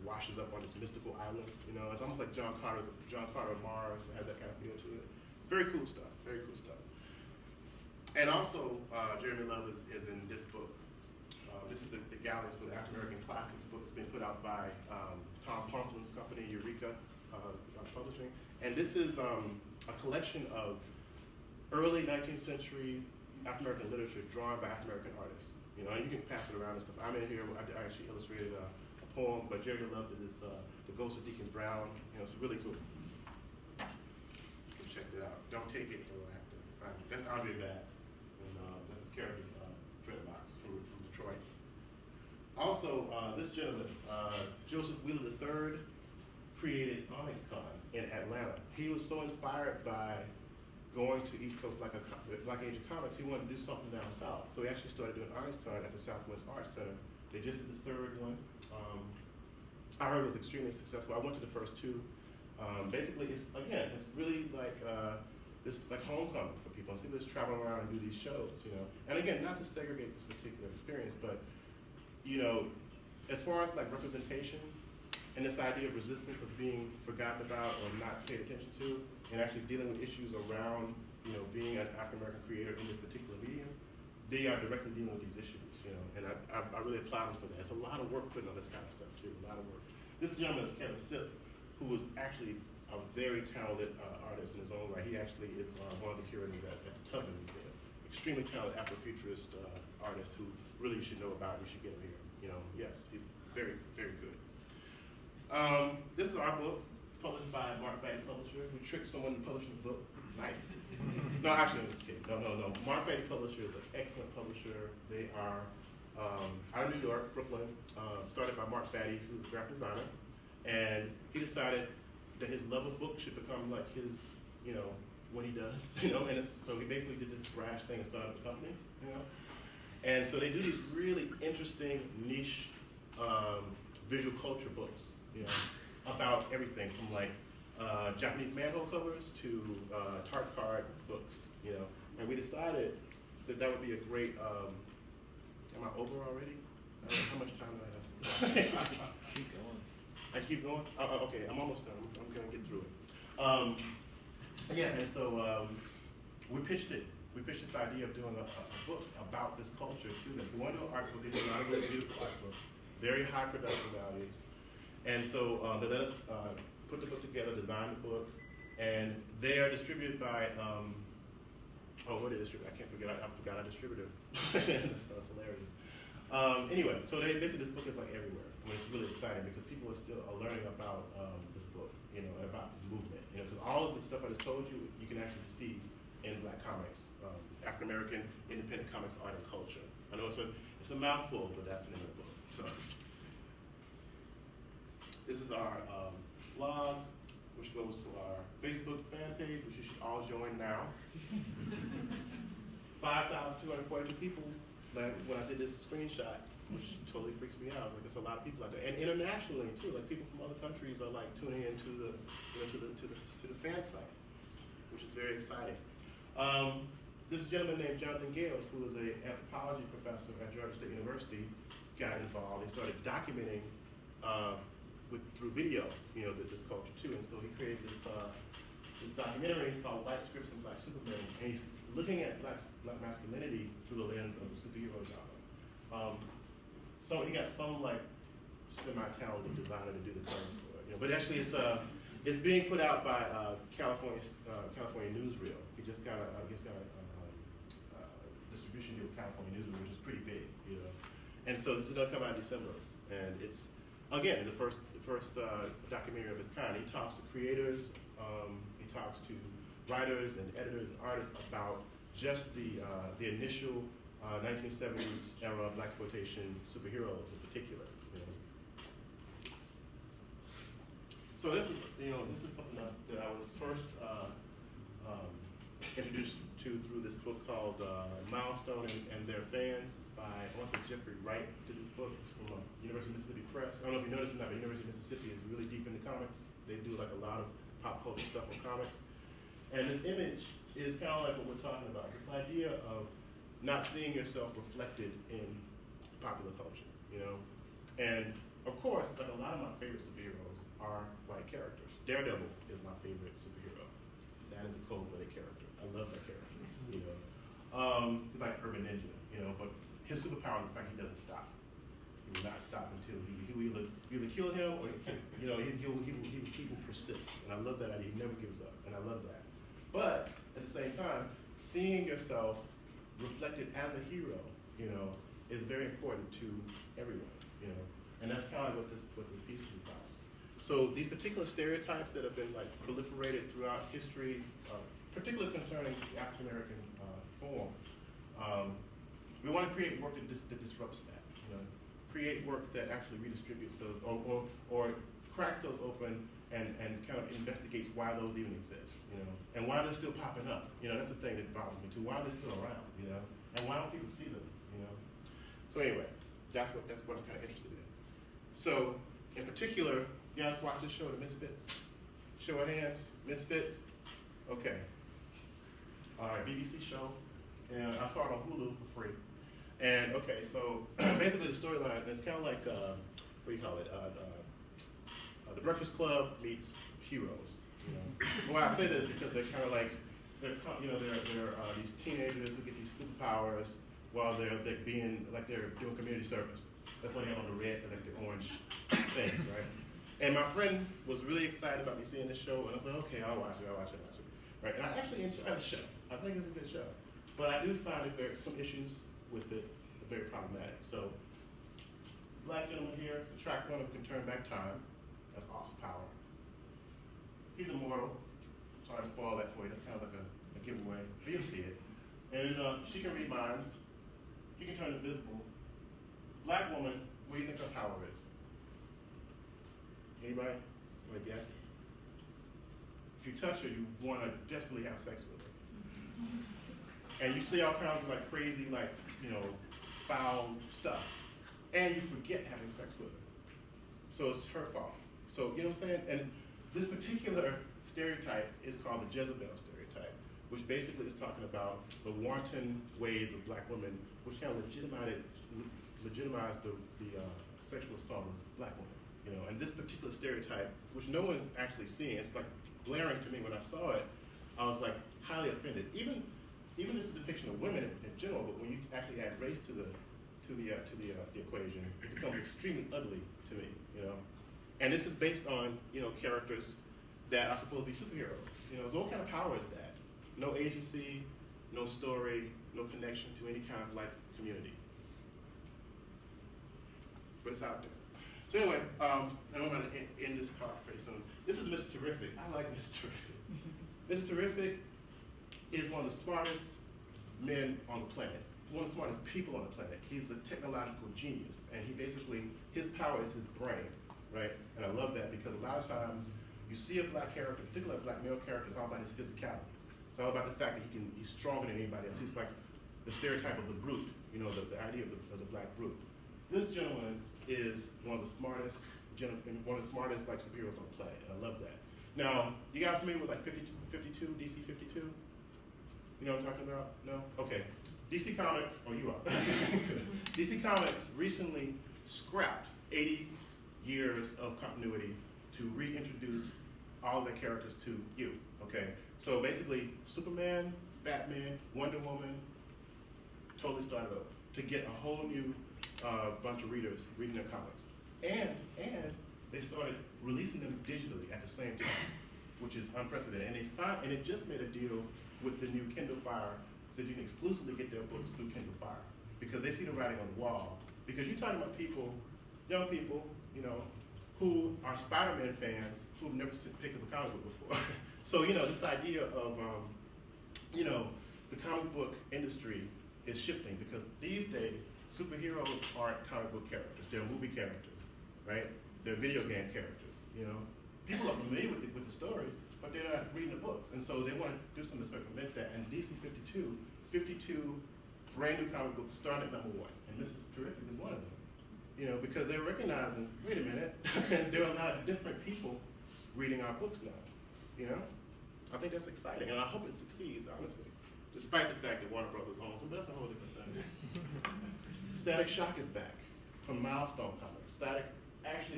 washes up on this mystical island. You know, it's almost like John Carter Mars. It has that kind of feel to it. Very cool stuff. Very cool stuff. And also, Jeremy Love is in this book. This is the Galleons for the African American Classics book. It's been put out by Tom Conklin's company, Eureka Publishing. And this is a collection of early 19th century African American literature drawn by African American artists. You know, and you can pass it around and stuff. I'm in here. I actually illustrated a poem, but Jeremy Love did this, The Ghost of Deacon Brown. You know, it's really cool. Check it out. Don't take it, or I have to find it. That's Andre Bass, and that's his character, Dreadlocks from Detroit. Also, this gentleman, Joseph Wheeler III, created Onyx Con in Atlanta. He was so inspired by going to East Coast Black Age of Comics, he wanted to do something down south. So he actually started doing Onyx Con at the Southwest Arts Center. They just did the third one. I heard it was extremely successful. I went to the first two. Basically, it's really like this like homecoming for people. And people just travel around and do these shows, you know. And again, not to segregate this particular experience, but you know, as far as like representation and this idea of resistance of being forgotten about or not paid attention to, and actually dealing with issues around, you know, being an African American creator in this particular medium, they are directly dealing with these issues, you know. And I really applaud them for that. It's a lot of work putting on this kind of stuff too. A lot of work. This gentleman is Kevin Sipp, who was actually a very talented artist in his own right. He actually is one of the curators at the Tubman Museum. Extremely talented Afrofuturist artist who really you should know about. You should get him here. You know, yes, he's very, very good. This is our book, published by Mark Beatty Publisher. We tricked someone to publish a book. Nice. No, actually, I'm just kidding. No. Mark Beatty Publisher is an excellent publisher. They are out of New York, Brooklyn, started by Mark Beatty, who's a graphic designer. And he decided that his love of books should become like his, you know, what he does, you know. And so he basically did this brash thing and started a company, you know. And so they do these really interesting, niche visual culture books, you know, about everything from like Japanese manhole covers to tart card books, you know. And we decided that that would be a great. Am I over already? How much time do I have? Keep going. I keep going? Okay, I'm almost done. I'm going to get through it. And so we pitched it. We pitched this idea of doing a book about this culture to them. So we want to do an art book. They do a lot of really beautiful art books, very high production values. And so they let us put the book together, design the book, and they are distributed by, what are they distributed? I can't forget, I forgot our distributor. That's hilarious. Anyway, so basically this book is like everywhere. I mean, it's really exciting because people are still learning about this book, you know, and about this movement. You know, because all of the stuff I just told you, you can actually see in Black comics, African American independent comics, art, and culture. I know it's a mouthful, but that's the name of the book. So this is our blog, which goes to our Facebook fan page, which you should all join now. 5,242 people. Like when I did this screenshot, which totally freaks me out. Like there's a lot of people out there, and internationally too. Like people from other countries are like tuning into the fan site, which is very exciting. This gentleman named Jonathan Gales, who was an anthropology professor at Georgia State University, got involved. He started documenting through video, you know, this culture too. And so he created this documentary called White Scripts and Black Supermen, and he's looking at black masculinity through the lens of the superhero genre. So he got some like semi-talented designer to do the covers for it. You know, but actually it's being put out by California Newsreel. He just got a distribution deal with California Newsreel, which is pretty big, you know. And so this is going to come out in December, and it's again the first documentary of its kind. He talks to creators, he talks to writers and editors and artists about just the initial 1970s era of blaxploitation superheroes in particular. You know. So this is something that I was first introduced to through this book called Milestone and Their Fans. It's by, I want to say Jeffrey Wright did this book. It's from University of Mississippi Press. I don't know if you noticed or not, but University of Mississippi is really deep into comics. They do like a lot of pop culture stuff with comics. And this image is kind of like what we're talking about. This idea of not seeing yourself reflected in popular culture, you know? And Of course, like a lot of my favorite superheroes are white characters. Daredevil is my favorite superhero. That is a cold-blooded character. I love that character. He's like Urban Ninja, but his superpower is the fact he doesn't stop. He will not stop until he will either kill him or he will persist. And I love that idea. He never gives up, and I love that. But at the same time, seeing yourself reflected as a hero, is very important to everyone, and that's kind of what this piece is about. So these particular stereotypes that have been like proliferated throughout history, particularly concerning the African American form, we want to create work that disrupts that. Create work that actually redistributes those or cracks those open and kind of investigates why those even exist, and why they're still popping up. That's the thing that bothers me too. Why are they still around, and why don't people see them, So anyway, that's what I'm kind of interested in. So in particular, you guys watch this show, The Misfits? Show of hands, Misfits? Okay. All right, BBC show, and I saw it on Hulu for free. And okay, so basically the storyline is kind of like what do you call it? The Breakfast Club meets Heroes. Why I say this is because they're kind of like they're these teenagers who get these superpowers while they're being like they're doing community service. That's why they have on the red and like the orange things, right? And my friend was really excited about me seeing this show, and I said, okay, I'll watch it. Right? And I actually enjoyed the show. I think it's a good show. But I do find that there's some issues with it, very problematic. So, black gentleman here, it's a track runner who can turn back time. That's awesome power. He's immortal. Sorry to spoil that for you. That's kind of like a giveaway. But you'll see it. And she can read minds. He can turn invisible. Black woman, what do you think her power is? Anybody? Want to guess? If you touch her, you want to desperately have sex with her. And you see all kinds of like crazy, like, foul stuff. And you forget having sex with her. So it's her fault. So, you know what I'm saying? And this particular stereotype is called the Jezebel stereotype, which basically is talking about the wanton ways of black women, which kind of legitimize the sexual assault of black women. And this particular stereotype, which no one's actually seeing, it's like glaring to me when I saw it. I was like highly offended. Even just the depiction of women in general, but when you actually add race to the equation, it becomes extremely ugly to me. And this is based on characters that are supposed to be superheroes. So what kind of power is that? No agency, no story, no connection to any kind of life community. But it's out there. So anyway, and I'm going to end this talk pretty soon. This is Mr. Terrific. I like Mr. Terrific. Mr. Terrific is one of the smartest men on the planet, one of the smartest people on the planet. He's a technological genius, and his power is his brain, right? And I love that because a lot of times you see a black character, particularly a black male character, it's all about his physicality. It's all about the fact that he's stronger than anybody else. He's like the stereotype of the brute, the idea of the black brute. This gentleman is one of the smartest like superheroes on the planet, and I love that. Now, you guys familiar with like 52, DC 52? You know what I'm talking about? No? Okay. DC Comics, you are. DC Comics recently scrapped 80 years of continuity to reintroduce all their characters to you, okay? So basically, Superman, Batman, Wonder Woman, totally started over to get a whole new bunch of readers reading their comics. And they started releasing them digitally at the same time, which is unprecedented. And it just made a deal with the new Kindle Fire that you can exclusively get their books through Kindle Fire because they see the writing on the wall. Because you're talking about people, young people, who are Spider-Man fans who've never picked up a comic book before. So, this idea of, the comic book industry is shifting because these days, superheroes aren't comic book characters. They're movie characters, right? They're video game characters, People are familiar with the stories, but they're not reading the books. And so they want to do something to circumvent that. And DC 52 brand new comic books started #1. And Mr. Terrific is one of them. Because they're recognizing, wait a minute, there are a lot of different people reading our books now. I think that's exciting, and I hope it succeeds, honestly. Despite the fact that Warner Brothers owns them, but that's a whole different thing. Static Shock is back from Milestone Comics. Static actually